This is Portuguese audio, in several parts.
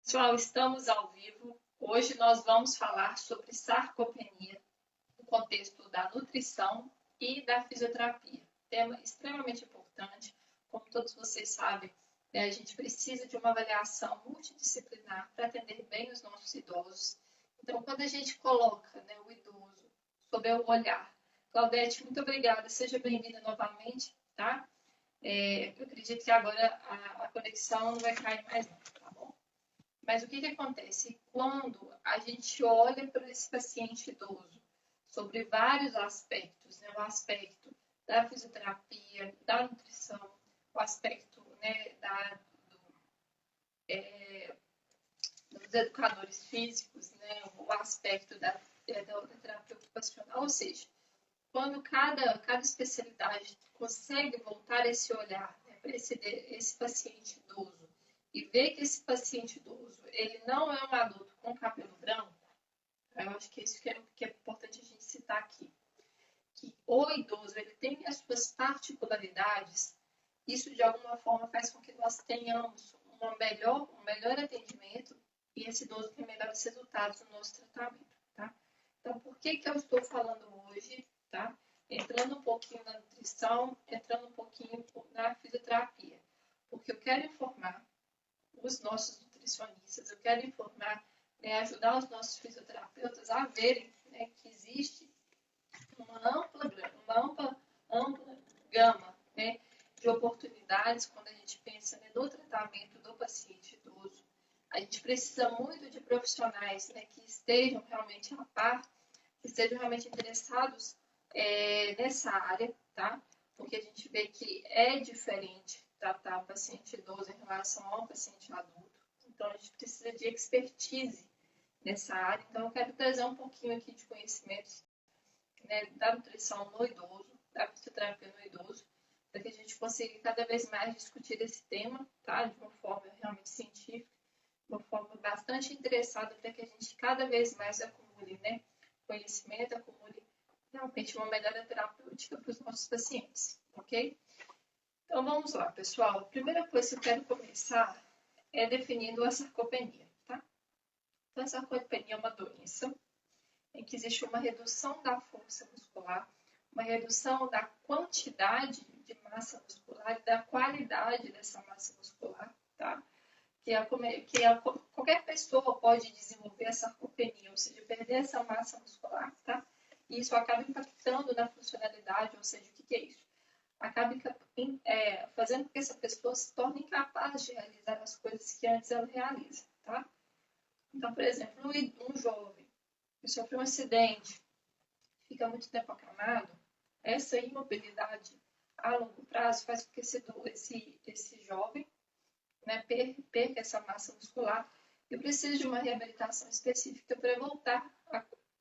Pessoal, estamos ao vivo. Hoje nós vamos falar sobre sarcopenia no contexto da nutrição e da fisioterapia. Tema extremamente importante. Como todos vocês sabem, a gente precisa de uma avaliação multidisciplinar para atender bem os nossos idosos. Então, quando a gente coloca o idoso sob o olhar, Claudete, muito obrigada, seja bem-vinda novamente, tá? Eu acredito que agora a conexão não vai cair mais, tá bom? Mas o que acontece? Quando a gente olha para esse paciente idoso sobre vários aspectos, o aspecto da fisioterapia, da nutrição, o aspecto dos educadores físicos, o aspecto da terapia ocupacional, ou seja, quando cada especialidade consegue voltar esse olhar para esse paciente idoso e ver que esse paciente idoso ele não é um adulto com cabelo branco, eu acho que isso que é importante a gente citar aqui, que o idoso ele tem as suas particularidades, isso de alguma forma faz com que nós tenhamos um melhor atendimento e esse idoso tem melhores resultados no nosso tratamento, tá? Então, por que eu estou falando hoje, tá? Entrando um pouquinho na nutrição, entrando um pouquinho na fisioterapia, porque eu quero informar os nossos nutricionistas, eu quero informar, ajudar os nossos fisioterapeutas a verem que existe uma ampla gama de oportunidades quando a gente pensa no tratamento do paciente idoso. A gente precisa muito de profissionais que estejam realmente a par, que estejam realmente interessados nessa área, tá? Porque a gente vê que é diferente tratar o paciente idoso em relação ao paciente adulto. Então, a gente precisa de expertise nessa área. Então, eu quero trazer um pouquinho aqui de conhecimentos da nutrição no idoso, da fisioterapia no idoso, para que a gente consiga cada vez mais discutir esse tema, tá? De uma forma realmente científica, de uma forma bastante interessada, para que a gente cada vez mais acumule conhecimento, acumule realmente uma melhora terapêutica para os nossos pacientes, ok? Então, vamos lá, pessoal. A primeira coisa que eu quero começar é definindo a sarcopenia, tá? Então, a sarcopenia é uma doença em que existe uma redução da força muscular, uma redução da quantidade de massa muscular e da qualidade dessa massa muscular, tá? Qualquer pessoa pode desenvolver a sarcopenia, ou seja, perder essa massa muscular, tá? E isso acaba impactando na funcionalidade, ou seja, o que é isso? Acaba fazendo com que essa pessoa se torne incapaz de realizar as coisas que antes ela realiza, tá? Então, por exemplo, um jovem que sofre um acidente, fica muito tempo acamado, essa imobilidade a longo prazo faz com que esse jovem perca essa massa muscular e precise de uma reabilitação específica para voltar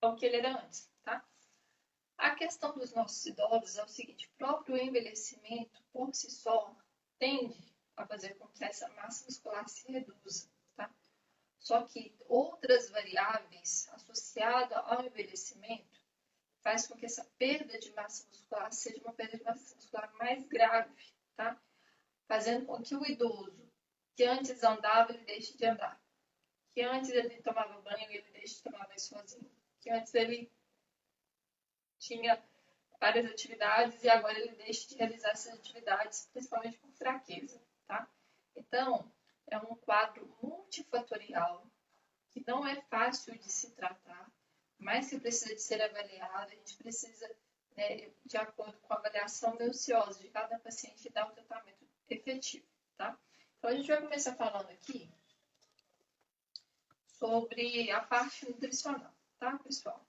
ao que ele era antes, tá? A questão dos nossos idosos é o seguinte: o próprio envelhecimento, por si só, tende a fazer com que essa massa muscular se reduza, tá? Só que outras variáveis associadas ao envelhecimento faz com que essa perda de massa muscular seja uma perda de massa muscular mais grave, tá? Fazendo com que o idoso, que antes andava, ele deixe de andar. Que antes ele tomava banho, ele deixe de tomar banho sozinho. Que antes ele tinha várias atividades e agora ele deixa de realizar essas atividades, principalmente por fraqueza, tá? Então, é um quadro multifatorial que não é fácil de se tratar, mas que precisa de ser avaliado. A gente precisa, de acordo com a avaliação minuciosa de cada paciente, dar um tratamento efetivo, tá? Então, a gente vai começar falando aqui sobre a parte nutricional, tá, pessoal?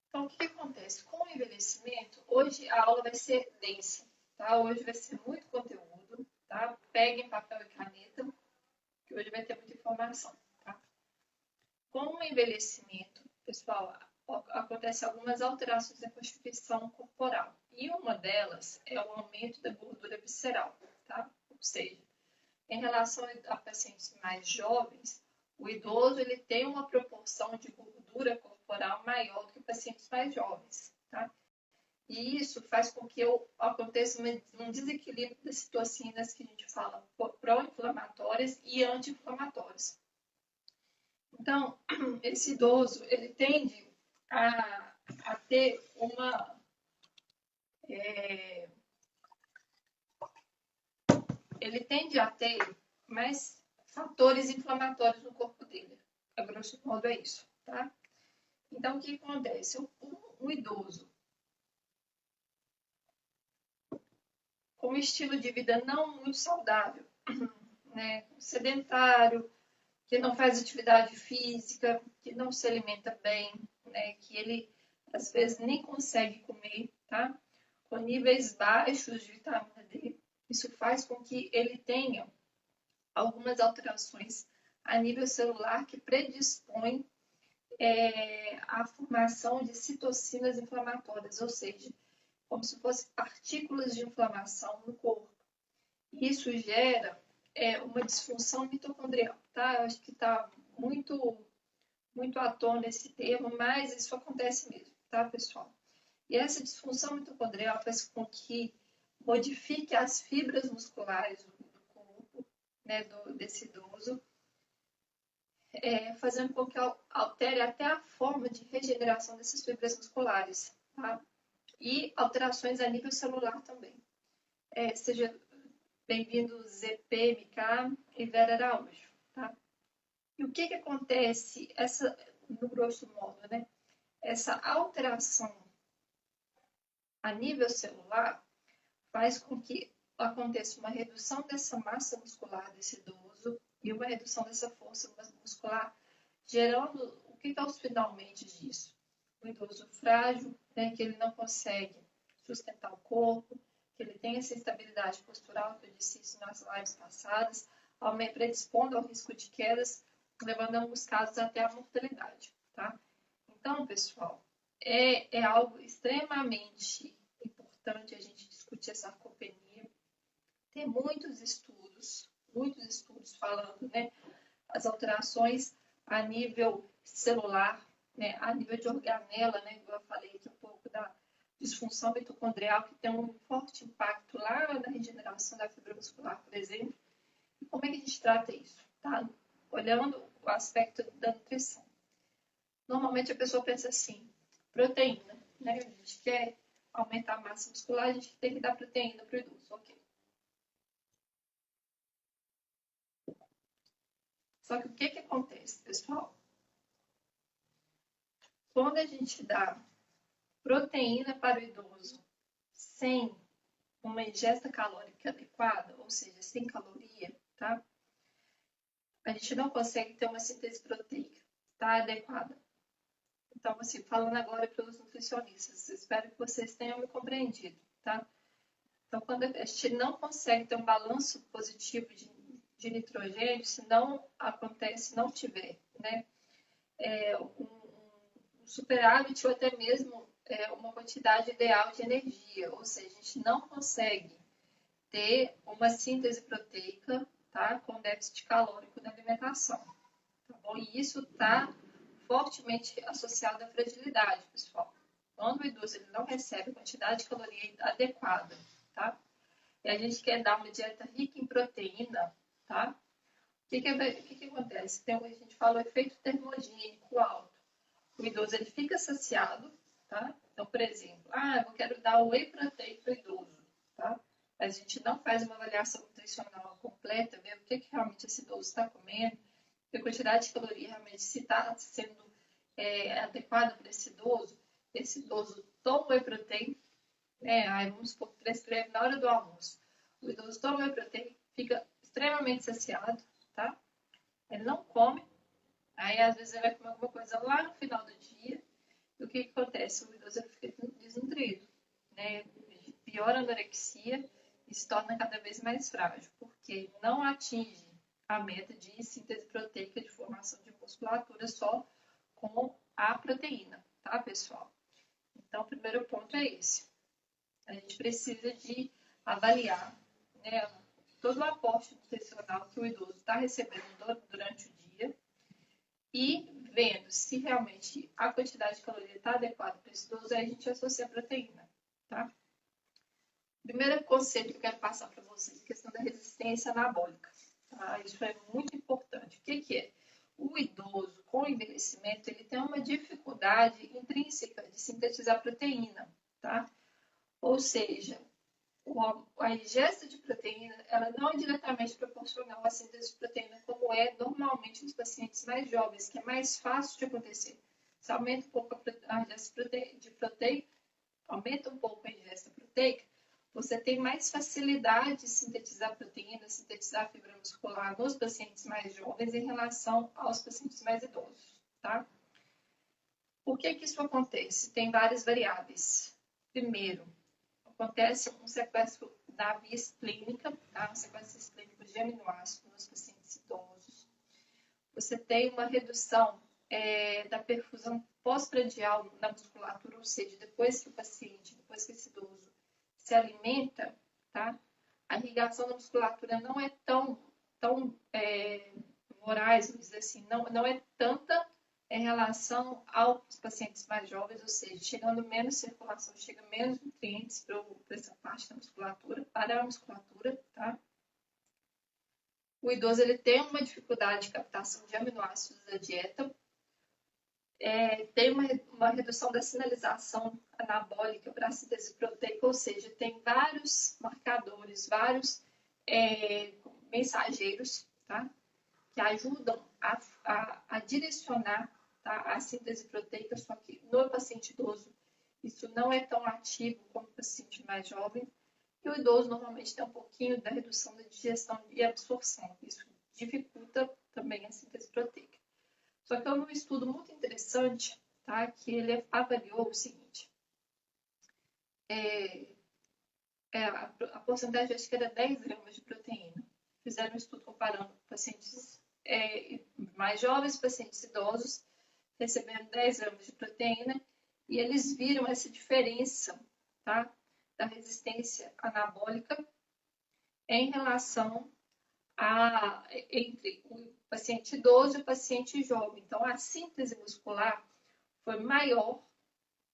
Então, o que acontece? Com o envelhecimento, hoje a aula vai ser densa, tá? Hoje vai ser muito conteúdo, tá? Peguem papel e caneta, que hoje vai ter muita informação, tá? Com o envelhecimento, pessoal, acontece algumas alterações na constituição corporal. E uma delas é o aumento da gordura visceral, tá? Ou seja, em relação a pacientes mais jovens, o idoso ele tem uma proporção de gordura corporal maior do que pacientes mais jovens, tá? E isso faz com que aconteça um desequilíbrio das citocinas que a gente fala pró-inflamatórias e anti-inflamatórias. Então, esse idoso, ele tende a ter ele tende a ter mais fatores inflamatórios no corpo dele. A grosso modo é isso, tá? Então, o que acontece? O idoso com um estilo de vida não muito saudável, né? Sedentário, que não faz atividade física, que não se alimenta bem, né? Que ele às vezes nem consegue comer, tá? Com níveis baixos de vitamina D. Isso faz com que ele tenha algumas alterações a nível celular que predispõem à formação de citocinas inflamatórias, ou seja, como se fossem partículas de inflamação no corpo. Isso gera uma disfunção mitocondrial, tá? Eu acho que está muito à tona esse termo, mas isso acontece mesmo, tá, pessoal? E essa disfunção mitocondrial faz com que modifique as fibras musculares do corpo, né, desse idoso, fazendo com que altere até a forma de regeneração dessas fibras musculares, tá? E alterações a nível celular também. Seja bem-vindo ZPMK e Vera Araújo, tá? E o que acontece, no grosso modo, né? Essa alteração a nível celular faz com que aconteça uma redução dessa massa muscular desse idoso e uma redução dessa força muscular, gerando o que é os finalmente disso? Um idoso frágil, né, que ele não consegue sustentar o corpo, que ele tem essa instabilidade postural, que eu disse isso nas lives passadas, predispondo ao risco de quedas, levando em alguns casos até a mortalidade, tá? Então, pessoal, é algo extremamente importante a gente discutir a sarcopenia. Tem muitos estudos falando, né, as alterações a nível celular, né, a nível de organela, né, eu falei aqui um pouco da disfunção mitocondrial, que tem um forte impacto lá na regeneração da fibra muscular, por exemplo. E como é que a gente trata isso? Tá? Olhando o aspecto da nutrição. Normalmente a pessoa pensa assim, proteína, né? A gente quer aumentar a massa muscular, a gente tem que dar proteína para o idoso, ok. Só que o que acontece, pessoal? Quando a gente dá proteína para o idoso sem uma ingesta calórica adequada, ou seja, sem caloria, tá? A gente não consegue ter uma síntese proteica, tá? Adequada. Então, assim, falando agora para os nutricionistas, espero que vocês tenham me compreendido, tá? Então, quando a gente não consegue ter um balanço positivo de nitrogênio, se não acontece, não tiver, né? Um superávit ou até mesmo uma quantidade ideal de energia, ou seja, a gente não consegue ter uma síntese proteica, tá? Com déficit calórico na alimentação, tá bom? E isso está fortemente associado à fragilidade, pessoal. Quando o idoso ele não recebe a quantidade de caloria adequada, tá? E a gente quer dar uma dieta rica em proteína, tá? O que acontece? A gente fala o efeito termogênico alto. O idoso ele fica saciado, tá? Então, por exemplo, eu quero dar whey protein para o idoso, tá? Mas a gente não faz uma avaliação nutricional completa, ver o que realmente esse idoso está comendo, a quantidade de caloria realmente se está sendo adequada para esse idoso toma whey protein, né? Aí vamos supor que prescreve na hora do almoço. O idoso toma whey protein, fica extremamente saciado, tá? Ele não come, aí às vezes ele vai comer alguma coisa lá no final do dia. E o que acontece? O idoso ele fica desnutrido, né? Piora a anorexia e se torna cada vez mais frágil, porque não atinge a meta de síntese proteica de formação de musculatura só com a proteína, tá, pessoal? Então, o primeiro ponto é esse. A gente precisa de avaliar, né, todo o aporte nutricional que o idoso está recebendo durante o dia e vendo se realmente a quantidade de caloria está adequada para esse idoso, aí a gente associa a proteína, tá? Primeiro conceito que eu quero passar para vocês, a questão da resistência anabólica. Tá? Isso é muito importante. O que é? O idoso, com o envelhecimento, ele tem uma dificuldade intrínseca de sintetizar proteína, tá? Ou seja, a ingesta de proteína, ela não é diretamente proporcional à síntese de proteína, como é normalmente nos pacientes mais jovens, que é mais fácil de acontecer. Se aumenta um pouco a ingesta de proteína, aumenta um pouco a ingesta proteica, você tem mais facilidade de sintetizar proteína, sintetizar fibra muscular nos pacientes mais jovens em relação aos pacientes mais idosos, tá? Por que isso acontece? Tem várias variáveis. Primeiro, acontece um sequestro da via esplênica, tá? Um sequestro esplênico de aminoácidos nos pacientes idosos. Você tem uma redução da perfusão pós-prandial na musculatura, ou seja, depois que esse idoso se alimenta, tá? A irrigação da musculatura não é tão voraz, vamos dizer assim, não é tanta em relação aos pacientes mais jovens, ou seja, chegando menos circulação, chega menos nutrientes para essa parte da musculatura, para a musculatura, tá? O idoso ele tem uma dificuldade de captação de aminoácidos da dieta, tem uma redução da sinalização anabólica para a síntese proteica, ou seja, tem vários marcadores, vários mensageiros, tá? Que ajudam a direcionar, tá? A síntese proteica, só que no paciente idoso isso não é tão ativo como no paciente mais jovem. E o idoso normalmente tem um pouquinho da redução da digestão e absorção. Isso dificulta também a síntese proteica. Só que houve um estudo muito interessante, tá? Que ele avaliou o seguinte. A porcentagem, acho que era 10 gramas de proteína. Fizeram um estudo comparando pacientes mais jovens e pacientes idosos, recebendo 10 gramas de proteína, e eles viram essa diferença, tá? Da resistência anabólica em relação entre o paciente idoso e o paciente jovem. Então, a síntese muscular foi maior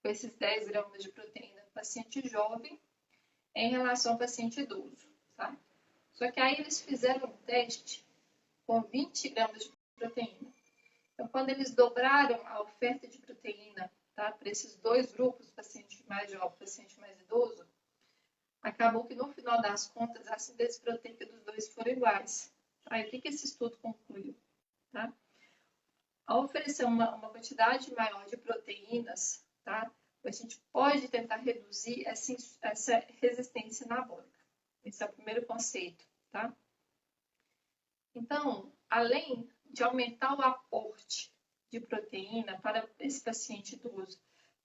com esses 10 gramas de proteína no paciente jovem em relação ao paciente idoso, tá? Só que aí eles fizeram um teste com 20 gramas de proteína. Então, quando eles dobraram a oferta de proteína, tá, para esses dois grupos, paciente mais jovem e paciente mais idoso, acabou que no final das contas a síntese proteica dos dois foram iguais. Aí o que esse estudo concluiu? Tá? Ao oferecer uma quantidade maior de proteínas, tá, a gente pode tentar reduzir essa resistência anabólica. Esse é o primeiro conceito. Tá? Então, além de aumentar o aporte de proteína para esse paciente idoso,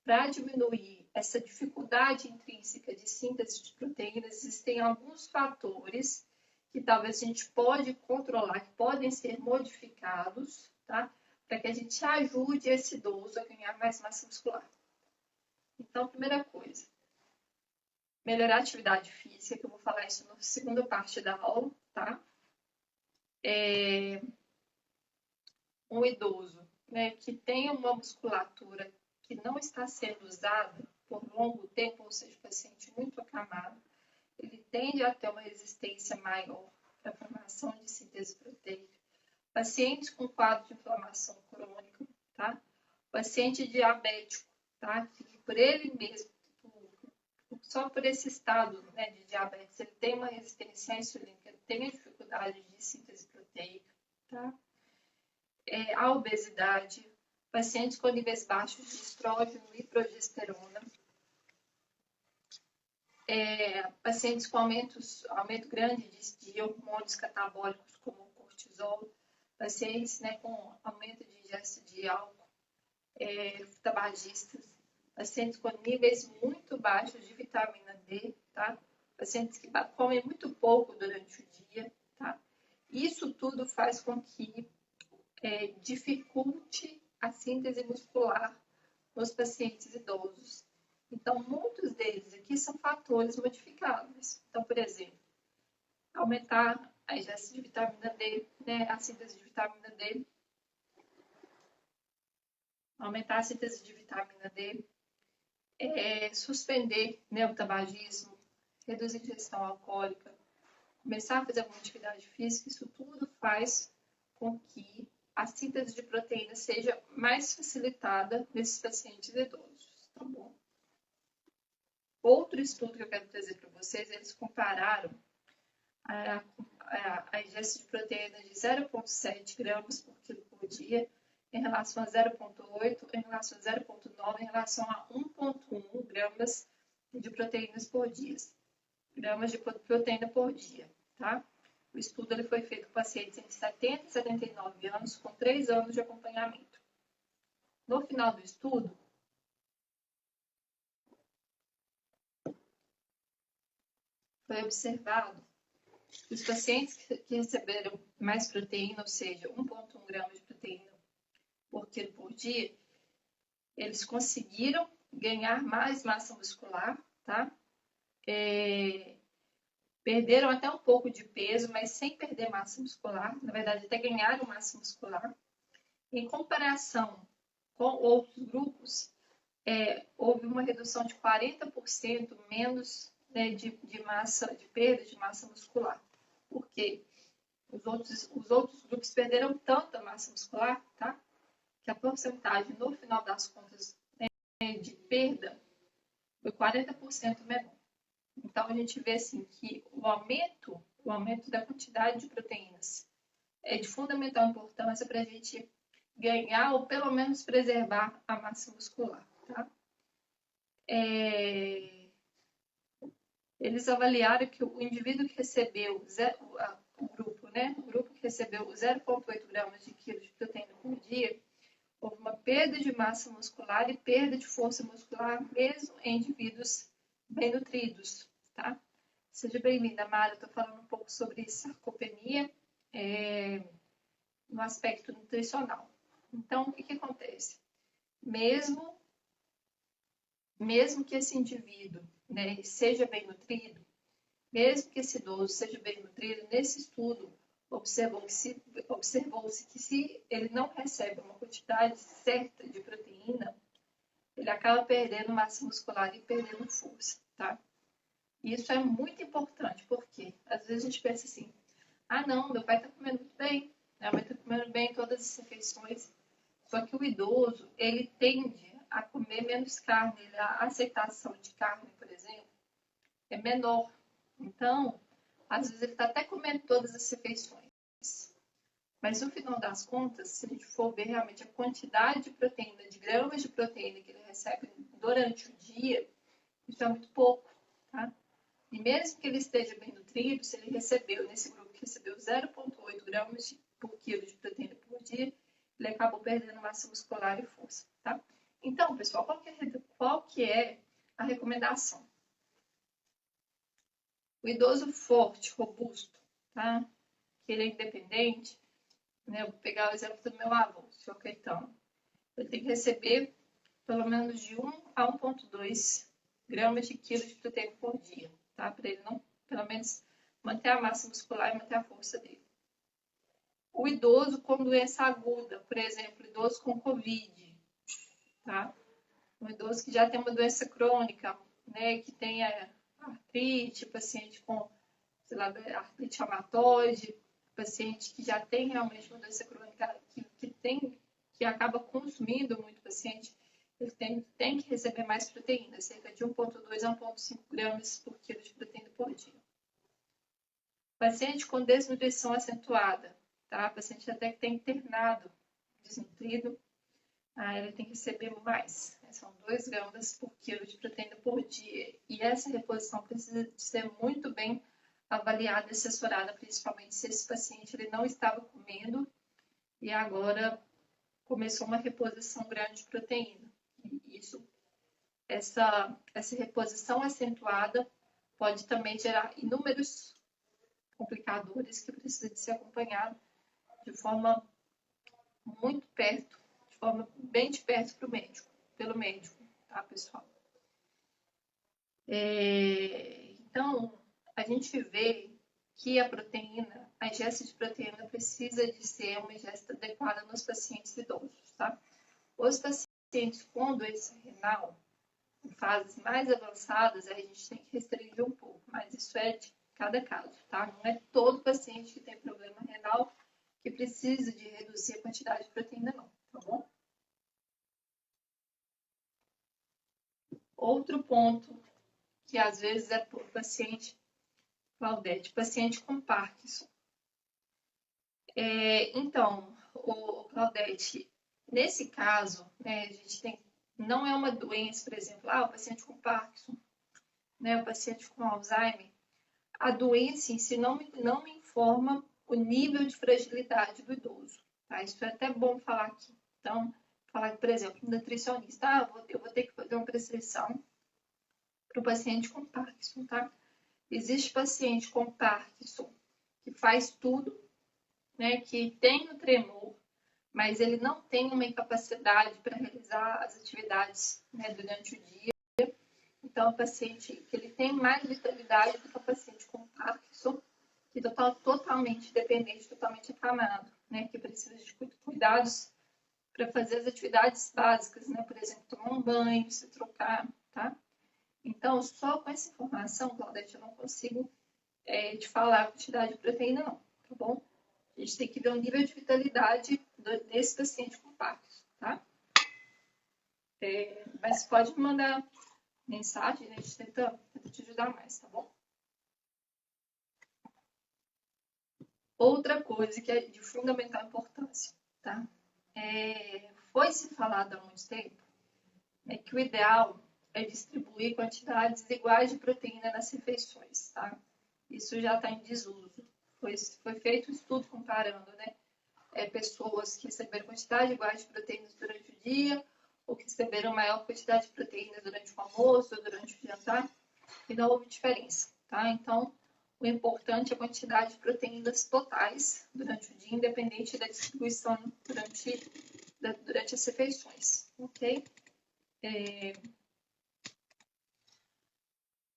para diminuir essa dificuldade intrínseca de síntese de proteínas, existem alguns fatores que talvez a gente pode controlar, que podem ser modificados, tá? Para que a gente ajude esse idoso a ganhar mais massa muscular. Então, primeira coisa, melhorar a atividade física, que eu vou falar isso na segunda parte da aula, tá? Um idoso, né, que tem uma musculatura que não está sendo usada por longo tempo, ou seja, paciente muito acamado, ele tende a ter uma resistência maior à formação de síntese proteica. Pacientes com quadro de inflamação crônica, tá? Paciente diabético, tá? Que por ele mesmo, só por esse estado, né, de diabetes, ele tem uma resistência à insulina, ele tem a dificuldade de síntese proteica, tá? A obesidade, pacientes com níveis baixos de estrógeno e progesterona, pacientes com aumento grande de hormônios catabólicos, como o cortisol, pacientes, né, com aumento de ingesta de álcool, tabagistas, pacientes com níveis muito baixos de vitamina D, tá? Pacientes que comem muito pouco durante o dia, tá? Isso tudo faz com que dificulte a síntese muscular nos pacientes idosos. Então, muitos deles aqui são fatores modificáveis. Então, por exemplo, aumentar a ingesta de vitamina D, né, a síntese de vitamina D, aumentar a síntese de vitamina D, suspender, né, o tabagismo, reduzir a ingestão alcoólica, começar a fazer alguma atividade física, isso tudo faz com que a síntese de proteína seja mais facilitada nesses pacientes idosos, tá bom? Outro estudo que eu quero trazer para vocês, eles compararam a ingestão de proteína de 0,7 gramas por quilo por dia em relação a 0,8, em relação a 0,9, em relação a 1,1 gramas de proteínas por dia. Gramas de proteína por dia, tá? O estudo ele foi feito com pacientes entre 70 e 79 anos, com 3 anos de acompanhamento. No final do estudo, foi observado que os pacientes que receberam mais proteína, ou seja, 1,1 gramas de proteína por quilo por dia, eles conseguiram ganhar mais massa muscular, tá? Perderam até um pouco de peso, mas sem perder massa muscular. Na verdade, até ganharam massa muscular. Em comparação com outros grupos, houve uma redução de 40% menos, né, de perda de massa muscular. Por quê? Os outros grupos perderam tanta massa muscular, tá? Que a porcentagem, no final das contas, de perda foi 40% menor. Então, a gente vê assim, que o aumento da quantidade de proteínas é de fundamental importância para a gente ganhar ou pelo menos preservar a massa muscular. Tá? Eles avaliaram que o indivíduo que recebeu, o grupo que recebeu 0,8 gramas de quilo de proteína por dia, houve uma perda de massa muscular e perda de força muscular, mesmo em indivíduos bem nutridos, tá? Seja bem-vinda, Mara. Estou falando um pouco sobre sarcopenia no aspecto nutricional. Então, o que acontece? Mesmo que esse indivíduo, né, seja bem nutrido, mesmo que esse idoso seja bem nutrido, nesse estudo observou-se que se ele não recebe uma quantidade certa de proteína, ele acaba perdendo massa muscular e perdendo força, tá? E isso é muito importante, porque às vezes a gente pensa assim, não, meu pai está comendo muito bem, minha mãe está comendo bem todas as refeições, só que o idoso, ele tende a comer menos carne, a aceitação de carne, por exemplo, é menor. Então, às vezes ele está até comendo todas as refeições. Mas no final das contas, se a gente for ver realmente a quantidade de proteína, de gramas de proteína que ele recebe durante o dia, isso é muito pouco, tá? E mesmo que ele esteja bem nutrido, se ele recebeu, nesse grupo que recebeu 0,8 gramas por quilo de proteína por dia, ele acabou perdendo massa muscular e força, tá? Então, pessoal, qual que é a recomendação? O idoso forte, robusto, tá? Que ele é independente, né? Eu vou pegar o exemplo do meu avô, o senhor Caetano. Ele tem que receber pelo menos de 1 a 1,2 gramas de quilo de proteína por dia, tá? Para ele não, pelo menos, manter a massa muscular e manter a força dele. O idoso com doença aguda, por exemplo, idoso com Covid, tá? Um idoso que já tem uma doença crônica, né? Que tenha artrite, paciente com, sei lá, artrite reumatoide, paciente que já tem realmente uma doença crônica que acaba consumindo muito paciente, ele tem que receber mais proteína, cerca de 1,2 a 1,5 gramas por quilo de proteína por dia. Paciente com desnutrição acentuada, tá? Paciente até que tem internado desnutrido, ele tem que receber mais. São 2 gramas por quilo de proteína por dia. E essa reposição precisa de ser muito bem avaliada e assessorada, principalmente se esse paciente ele não estava comendo e agora começou uma reposição grande de proteína. E essa reposição acentuada pode também gerar inúmeros complicadores que precisam de ser acompanhado de forma muito perto, de forma bem de perto pelo médico, tá, pessoal? Então, a gente vê que a ingesta de proteína precisa de ser uma ingesta adequada nos pacientes idosos, tá? Os pacientes com doença renal, fases mais avançadas, aí a gente tem que restringir um pouco, mas isso é de cada caso, tá? Não é todo paciente que tem problema renal que precisa de reduzir a quantidade de proteína, não, tá bom? Outro ponto que às vezes é por paciente, Claudete, paciente com Parkinson. Então, Claudete, nesse caso, né, a gente tem, não é uma doença, por exemplo, o paciente com Parkinson, né, o paciente com Alzheimer, a doença em si não me informa o nível de fragilidade do idoso, tá? Isso é até bom falar aqui. Então, falar que, por exemplo, um nutricionista, eu vou ter que fazer uma prescrição para o paciente com Parkinson, tá? Existe paciente com Parkinson que faz tudo, né, que tem o tremor, mas ele não tem uma incapacidade para realizar as atividades, né, durante o dia. Então, o paciente que ele tem mais vitalidade do que o paciente com Parkinson, que está totalmente dependente, totalmente acamado, né, que precisa de cuidados para fazer as atividades básicas, né, por exemplo, tomar um banho, se trocar, tá? Então, só com essa informação, Claudete, eu não consigo te falar a quantidade de proteína, não, tá bom? A gente tem que ver o nível de vitalidade desse paciente com Parkinson, tá? Mas pode me mandar mensagem, né? A gente tenta te ajudar mais, tá bom? Outra coisa que é de fundamental importância, tá? Foi se falado há muito tempo que o ideal é distribuir quantidades iguais de proteína nas refeições, tá? Isso já está em desuso. Foi feito um estudo comparando, né? Pessoas que receberam quantidade iguais de proteínas durante o dia ou que receberam maior quantidade de proteínas durante o almoço ou durante o jantar, e não houve diferença, tá? Então, o importante é a quantidade de proteínas totais durante o dia, independente da distribuição durante as refeições, ok?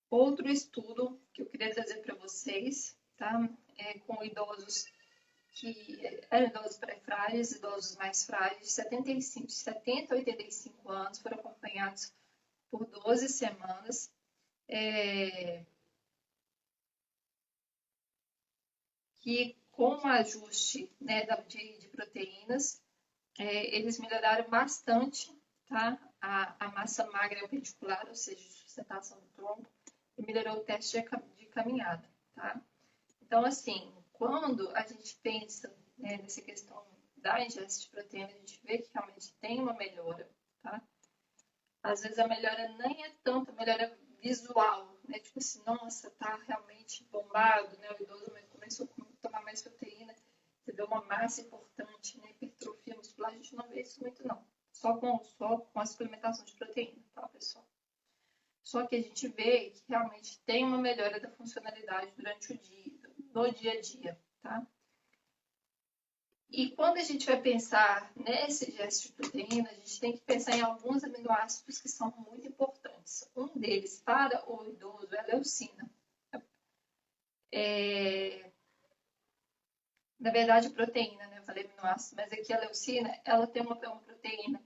Outro estudo que eu queria trazer para vocês, tá? Com idosos que eram idosos pré-frágeis, idosos mais frágeis, de 70 a 85 anos, foram acompanhados por 12 semanas. Que com o ajuste, né, de proteínas, eles melhoraram bastante, tá? A massa magra particular, ou seja, sustentação do tronco, e melhorou o teste de caminhada, tá? Então, assim, quando a gente pensa, né, nessa questão da ingesta de proteína, a gente vê que realmente tem uma melhora, tá? Às vezes a melhora nem é tanto a melhora visual, né? Tipo assim, nossa, tá realmente bombado, né? O idoso começou a tomar mais proteína, você vê uma massa importante, né? Hipertrofia muscular, a gente não vê isso muito, não. Só com a suplementação de proteína, tá, pessoal? Só que a gente vê que realmente tem uma melhora da funcionalidade durante o dia, no dia a dia, tá? E quando a gente vai pensar nesse gesto de proteína, a gente tem que pensar em alguns aminoácidos que são muito importantes. Um deles, para o idoso, é a leucina. Na verdade, proteína, né? Eu falei aminoácido, mas aqui a leucina, ela tem uma proteína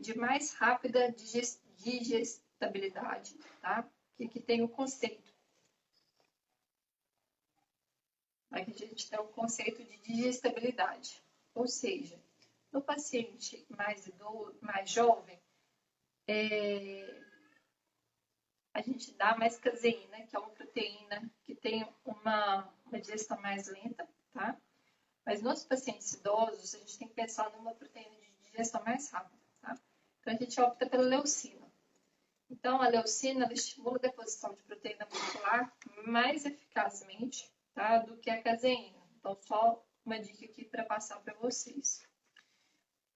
de mais rápida digestibilidade, tá? Que tem o conceito. Aqui a gente tem o conceito de digestibilidade. Ou seja, no paciente mais idoso, mais jovem, a gente dá mais caseína, que é uma proteína que tem uma digestão mais lenta, tá? Mas nos pacientes idosos, a gente tem que pensar numa proteína de digestão mais rápida, tá? Então, a gente opta pela leucina. Então, a leucina ela estimula a deposição de proteína muscular mais eficazmente, tá, do que a caseína. Então, só uma dica aqui para passar para vocês.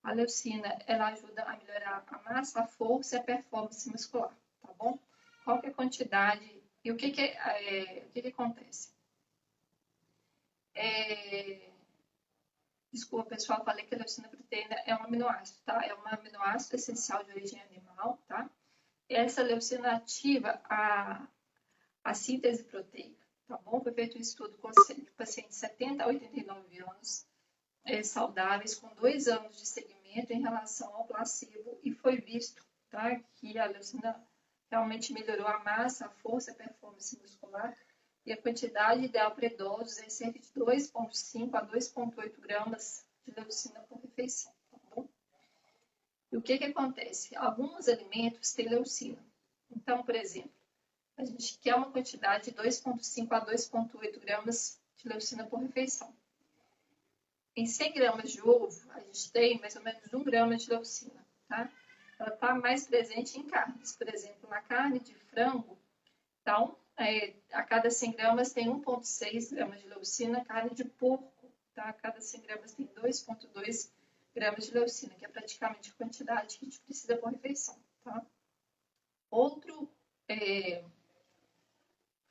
A leucina, ela ajuda a melhorar a massa, a força e a performance muscular, tá bom? Qual que é a quantidade e o que acontece? Desculpa, pessoal, falei que a leucina proteína é um aminoácido, tá? É um aminoácido essencial de origem animal, tá? Essa leucina ativa a síntese proteica, tá bom? Foi feito um estudo com pacientes de 70 a 89 anos, saudáveis, com 2 anos de seguimento em relação ao placebo, e foi visto, tá, que a leucina realmente melhorou a massa, a força, a performance muscular. E a quantidade ideal para idosos é cerca de 2,5 a 2,8 gramas de leucina por refeição, tá bom? E o que acontece? Alguns alimentos têm leucina. Então, por exemplo, a gente quer uma quantidade de 2,5 a 2,8 gramas de leucina por refeição. Em 100 gramas de ovo, a gente tem mais ou menos 1 grama de leucina, tá? Ela está mais presente em carnes. Por exemplo, na carne de frango, então, a cada 100 gramas tem 1,6 gramas de leucina. Carne de porco, tá? A cada 100 gramas tem 2,2 gramas de leucina, que é praticamente a quantidade que a gente precisa por refeição, tá? Outro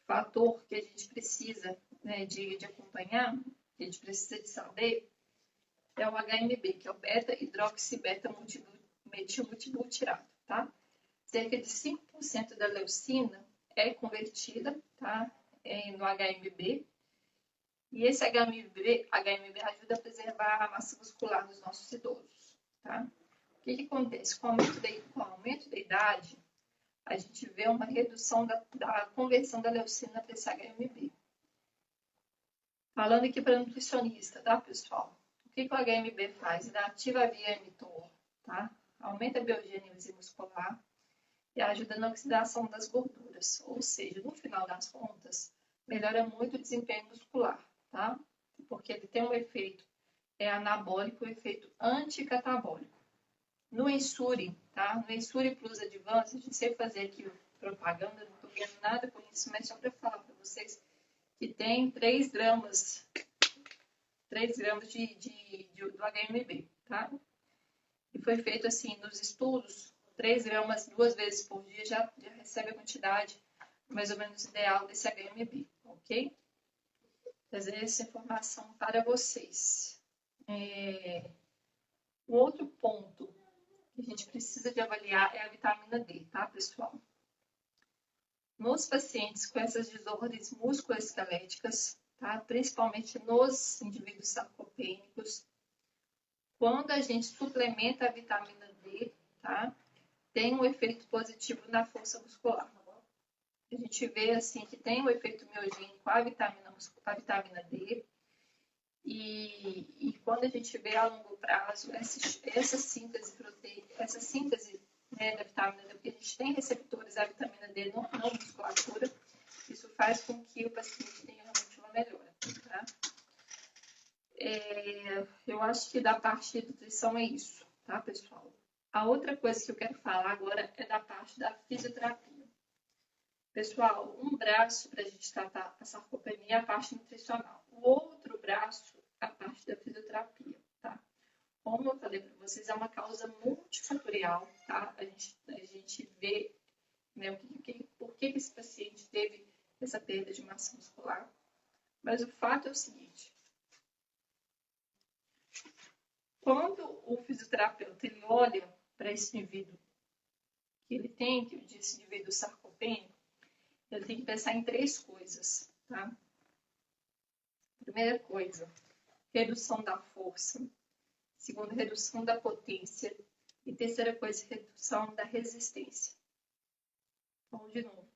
fator que a gente precisa, né, de acompanhar, que a gente precisa de saber, é o HMB, que é o beta-hidroxibeta-metilbutirado, tá? Cerca de 5% da leucina é convertida, tá, no HMB. E esse HMB ajuda a preservar a massa muscular dos nossos idosos, tá? O que acontece? Com o aumento da idade, a gente vê uma redução da conversão da leucina para esse HMB. Falando aqui para nutricionista, tá, pessoal? O que o HMB faz? Ele ativa a via mTOR, tá? Aumenta a biogênese muscular e ajuda na oxidação das gorduras. Ou seja, no final das contas, melhora muito o desempenho muscular, tá? Porque ele tem um efeito anabólico e um efeito anticatabólico. No Ensure, tá? No Ensure Plus Advanced, a gente sempre fazer aqui propaganda, não estou ganhando nada com isso, mas só para falar para vocês que tem 3 gramas do HMB, tá? E foi feito assim, nos estudos, 3 gramas 2 vezes por dia já recebe a quantidade mais ou menos ideal desse HMB, ok? Trazer essa informação para vocês. O outro ponto que a gente precisa de avaliar é a vitamina D, tá, pessoal? Nos pacientes com essas desordens musculoesqueléticas, tá? Principalmente nos indivíduos sarcopênicos, quando a gente suplementa a vitamina D, tá? Tem um efeito positivo na força muscular. A gente vê assim que tem um efeito miogênico a vitamina D, e quando a gente vê a longo prazo essa síntese proteica, essa síntese, né, da vitamina D, porque a gente tem receptores da vitamina D na musculatura, isso faz com que o paciente tenha realmente uma melhora, tá? Eu acho que da parte de nutrição é isso, tá, pessoal? A outra coisa que eu quero falar agora é da parte da fisioterapia. Pessoal, um braço para a gente tratar a sarcopenia é a parte nutricional. O outro braço é a parte da fisioterapia, tá? Como eu falei para vocês, é uma causa multifatorial, tá? A gente vê, né, por que esse paciente teve essa perda de massa muscular. Mas o fato é o seguinte: quando o fisioterapeuta ele olha para esse indivíduo que ele tem, esse indivíduo sarcopênico, ele tem que pensar em 3 coisas, tá? Primeira coisa, redução da força. Segunda, redução da potência. E terceira coisa, redução da resistência. Então, de novo,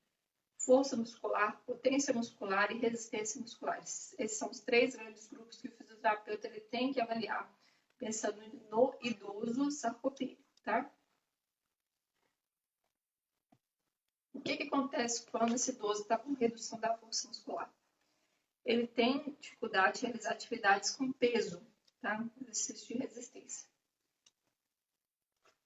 força muscular, potência muscular e resistência muscular. Esses são os 3 grandes grupos que o fisioterapeuta ele tem que avaliar, pensando no idoso sarcopênico, tá? O que acontece quando esse idoso está com redução da força muscular? Ele tem dificuldade de realizar atividades com peso, tá? Exercício de resistência.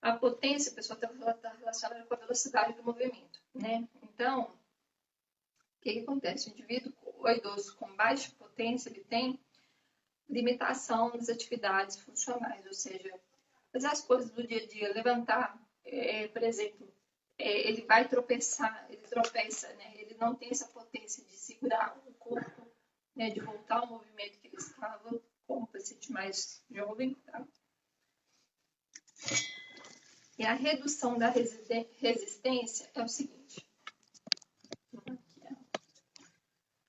A potência, pessoal, está relacionada com a velocidade do movimento, né? Então, o que acontece? O indivíduo, o idoso com baixa potência, ele tem limitação nas atividades funcionais, ou seja, fazer as coisas do dia a dia, levantar, por exemplo, ele vai tropeçar, ele tropeça, né? Ele não tem essa potência de segurar o corpo, né? De voltar ao movimento que ele estava, como paciente mais jovem, tá? E a redução da resistência é o seguinte.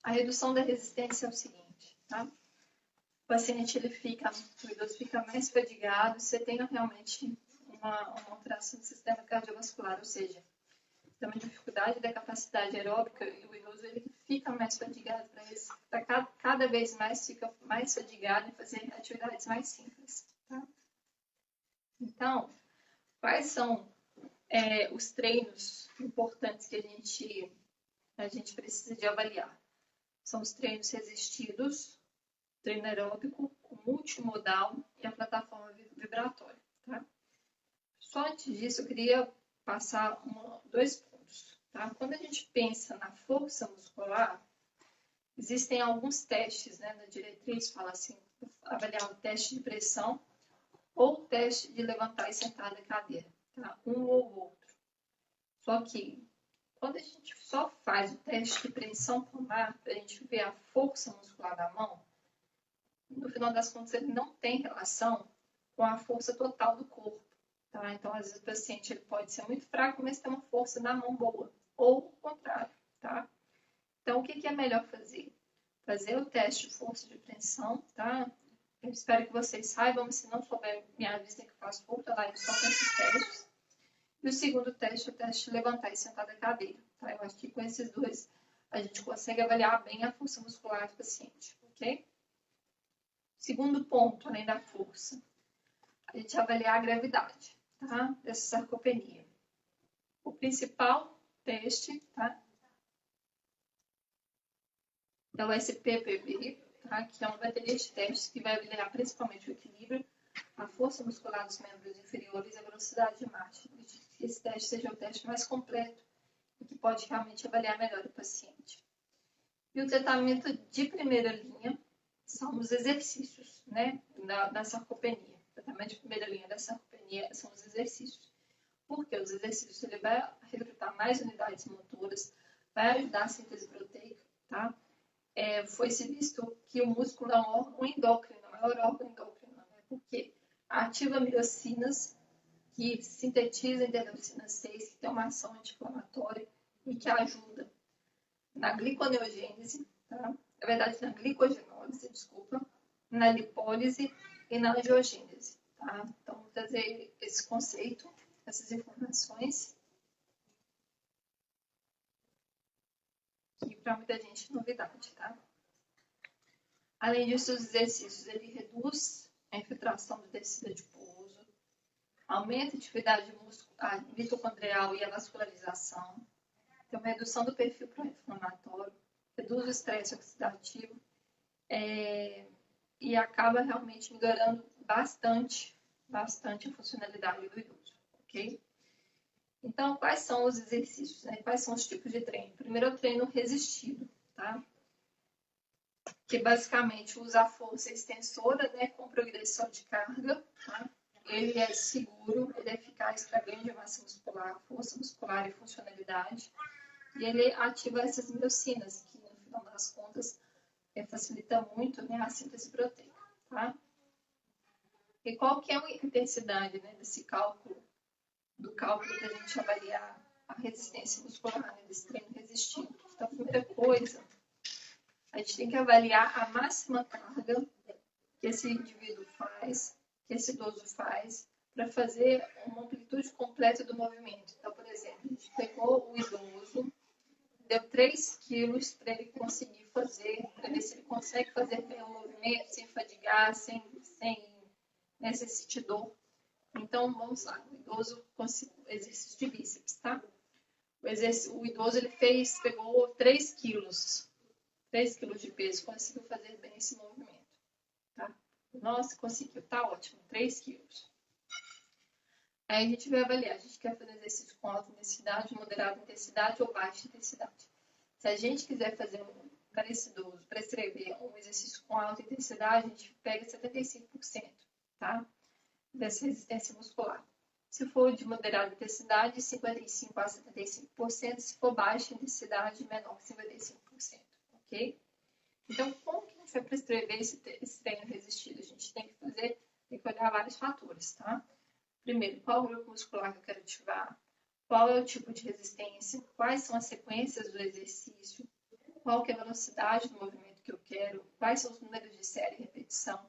A redução da resistência é o seguinte, tá? O paciente, o idoso fica mais fadigado, você tem realmente uma alteração do sistema cardiovascular, ou seja, tem uma dificuldade da capacidade aeróbica e o idoso ele fica mais fadigado para isso, cada vez mais fica mais fadigado em fazer atividades mais simples. Tá? Então, quais são os treinos importantes que a gente precisa de avaliar? São os treinos resistidos, treino aeróbico, o multimodal e a plataforma vibratória. Tá? Só antes disso, eu queria passar dois pontos. Tá? Quando a gente pensa na força muscular, existem alguns testes, né? Na diretriz fala assim, avaliar o teste de pressão ou o teste de levantar e sentar da cadeira. Tá? Um ou outro. Só que, quando a gente só faz o teste de pressão palmar, para a gente ver a força muscular da mão, no final das contas, ele não tem relação com a força total do corpo. Tá? Então, às vezes, o paciente ele pode ser muito fraco, mas tem uma força na mão boa. Ou o contrário. Tá? Então, o que é melhor fazer? Fazer o teste de força de pressão. Tá? Eu espero que vocês saibam, mas se não souber, me avisem que eu faço outra live só com esses testes. E o segundo teste é o teste de levantar e sentar da cadeira. Tá? Eu acho que com esses dois, a gente consegue avaliar bem a força muscular do paciente. Ok? Segundo ponto, além da força, a gente avaliar a gravidade, tá? Dessa sarcopenia. O principal teste, tá? É o SPPB, tá? Que é uma bateria de testes que vai avaliar principalmente o equilíbrio, a força muscular dos membros inferiores e a velocidade de marcha. Que esse teste seja o teste mais completo e que pode realmente avaliar melhor o paciente. E o tratamento de primeira linha são os exercícios, né, da sarcopenia. O tratamento de primeira linha da sarcopenia são os exercícios. Porque os exercícios ele vai recrutar mais unidades motoras, vai ajudar a síntese proteica, tá? Foi-se visto que o músculo é um órgão endócrino, é o maior órgão endócrino, né? Porque ativa miocinas que sintetizam interleucina 6, que tem uma ação anti-inflamatória e que ajuda na gliconeogênese, tá? Na verdade, na glicogenólise, desculpa, na lipólise e na angiogênese, tá? Então, vou trazer esse conceito, essas informações, que para muita gente é novidade, tá? Além disso, os exercícios, ele reduz a infiltração do tecido adiposo, aumenta a atividade mitocondrial e a vascularização, tem uma redução do perfil pró-inflamatório, reduz o estresse oxidativo e acaba realmente melhorando bastante a funcionalidade do idoso, ok? Então, quais são os exercícios, né? Quais são os tipos de treino? Primeiro é o treino resistido, tá? Que basicamente usa a força extensora, né, com progressão de carga, tá? Ele é seguro, ele é eficaz para ganho de massa muscular, força muscular e funcionalidade. E ele ativa essas miocinas, que no final das contas facilita muito, né, a síntese proteica, tá? E qual que é a intensidade, né, desse cálculo, para a gente avaliar a resistência muscular, né, desse treino resistido? Então, a primeira coisa, a gente tem que avaliar a máxima carga que esse indivíduo faz, que esse idoso faz, para fazer uma amplitude completa do movimento. Então, por exemplo, a gente pegou o idoso, deu 3 quilos para ele conseguir fazer, para ver se ele consegue fazer bem o movimento, sem fadigar, sem sentir dor. Então, vamos lá, o idoso conseguiu exercício de bíceps, tá? O idoso ele pegou 3 quilos de peso, conseguiu fazer bem esse movimento, tá? Nossa, conseguiu, tá ótimo, 3 quilos. Aí a gente vai avaliar, a gente quer fazer exercício com alta intensidade, moderada intensidade ou baixa intensidade. Se a gente quiser fazer para esse idoso, prescrever um exercício com alta intensidade, a gente pega 75%, tá? Dessa resistência muscular. Se for de moderada intensidade, 55% a 75%. Se for baixa intensidade, menor que 55%, ok? Então, como que a gente vai prescrever esse treino resistido? A gente tem que olhar vários fatores, tá? Primeiro, qual o grupo muscular que eu quero ativar? Qual é o tipo de resistência? Quais são as sequências do exercício? Qual que é a velocidade do movimento que eu quero? Quais são os números de série e repetição?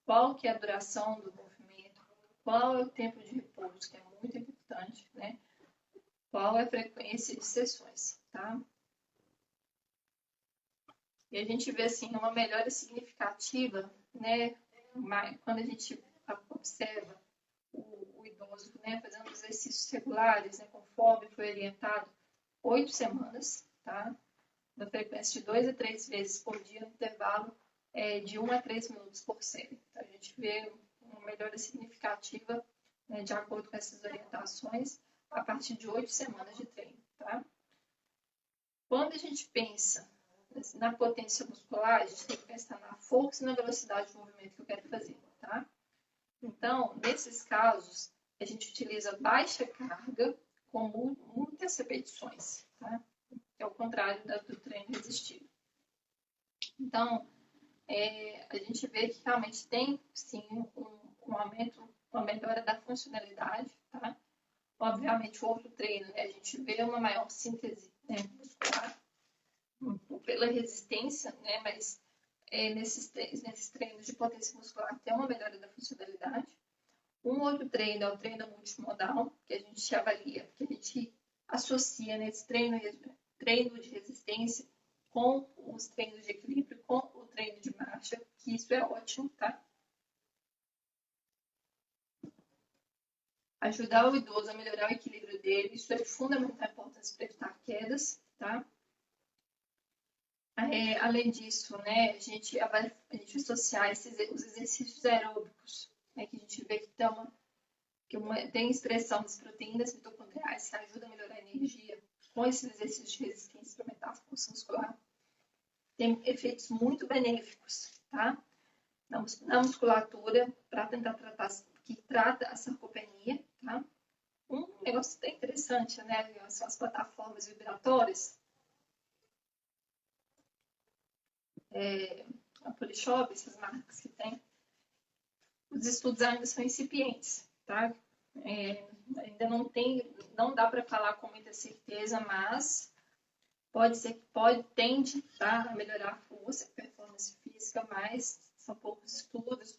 Qual que é a duração do movimento? Qual é o tempo de repouso, que é muito importante, né? qual é a frequência de sessões, tá? E a gente vê, assim, uma melhora significativa, né, quando a gente observa o idoso, né, fazendo exercícios regulares, né, conforme foi orientado, 8 semanas, tá? Na frequência de 2 a 3 vezes por dia, no intervalo de 1 a 3 minutos por série. Então, a gente vê uma melhora significativa, né, de acordo com essas orientações, a partir de 8 semanas de treino, tá? Quando a gente pensa na potência muscular, a gente tem que pensar na força e na velocidade de movimento que eu quero fazer, tá? Então, nesses casos, a gente utiliza baixa carga com muitas repetições, tá? Que é o contrário do treino resistivo. Então, a gente vê que realmente tem, sim, um aumento, uma melhora da funcionalidade, tá? Obviamente, o outro treino, né, a gente vê uma maior síntese, né, muscular, pela resistência, né, mas nesses treinos de potência muscular tem uma melhora da funcionalidade. Um outro treino é o treino multimodal, que a gente avalia, que a gente associa nesse treino de resistência com os treinos de equilíbrio, com o treino de marcha, que isso é ótimo, tá? Ajudar o idoso a melhorar o equilíbrio dele, isso é de fundamental importância para evitar quedas, tá? Além disso, né, a gente associar os exercícios aeróbicos, né, que a gente vê que tem expressão das proteínas mitocondriais que ajuda a melhorar a energia com esses exercícios de resistência para aumentar a força muscular. Tem efeitos muito benéficos, tá? Na musculatura, para tentar tratar, que trata a sarcopenia, tá? Um negócio bem interessante, né, são as plataformas vibratórias. A Polishop, essas marcas que tem, os estudos ainda são incipientes, tá? Ainda não dá para falar com muita certeza, mas tende, tá, a melhorar a força, a performance física, mas são poucos estudos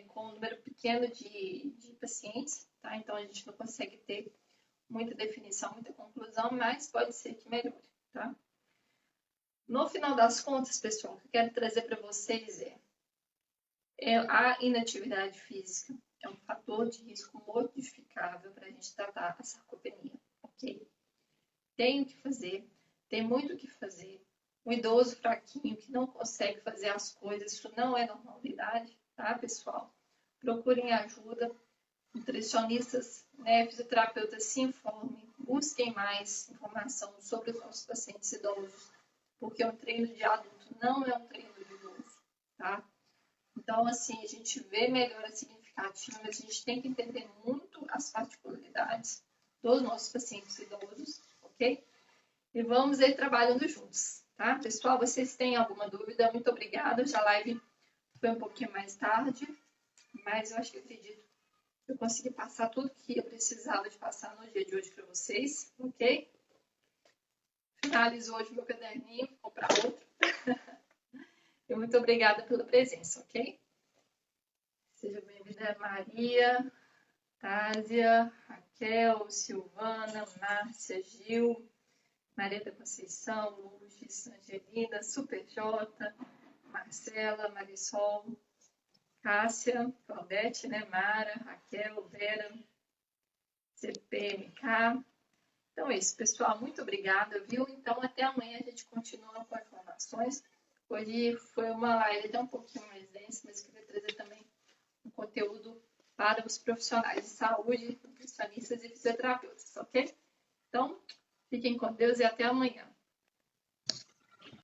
com um número pequeno de pacientes, tá? Então a gente não consegue ter muita definição, muita conclusão, mas pode ser que melhore, tá? No final das contas, pessoal, o que eu quero trazer para vocês a inatividade física é um fator de risco modificável para a gente tratar a sarcopenia, ok? Tem o que fazer, tem muito o que fazer. Um idoso fraquinho que não consegue fazer as coisas, isso não é normalidade, tá, pessoal? Procurem ajuda, nutricionistas, né, fisioterapeutas se informem, busquem mais informação sobre os nossos pacientes idosos, porque um treino de adulto não é um treino de idoso, tá? Então, assim, a gente vê melhora significativa, mas a gente tem que entender muito as particularidades dos nossos pacientes idosos, ok? E vamos aí trabalhando juntos, tá? Pessoal, vocês têm alguma dúvida? Muito obrigada. Já a live foi um pouquinho mais tarde, mas eu acredito que eu consegui passar tudo que eu precisava de passar no dia de hoje para vocês, ok? Finalizo hoje meu caderninho, vou comprar outro. E muito obrigada pela presença, ok? Seja bem-vinda Maria, Tásia, Raquel, Silvana, Márcia, Gil, Maria da Conceição, Lourdes, Angelina, Super J, Marcela, Marisol, Cássia, Claudete, né, Mara, Raquel, Vera, CPMK. Então é isso, pessoal. Muito obrigada, viu? Então, até amanhã a gente continua com informações. Hoje foi uma live até um pouquinho mais densa, mas queria trazer também um conteúdo para os profissionais de saúde, nutricionistas e fisioterapeutas, ok? Então, fiquem com Deus e até amanhã.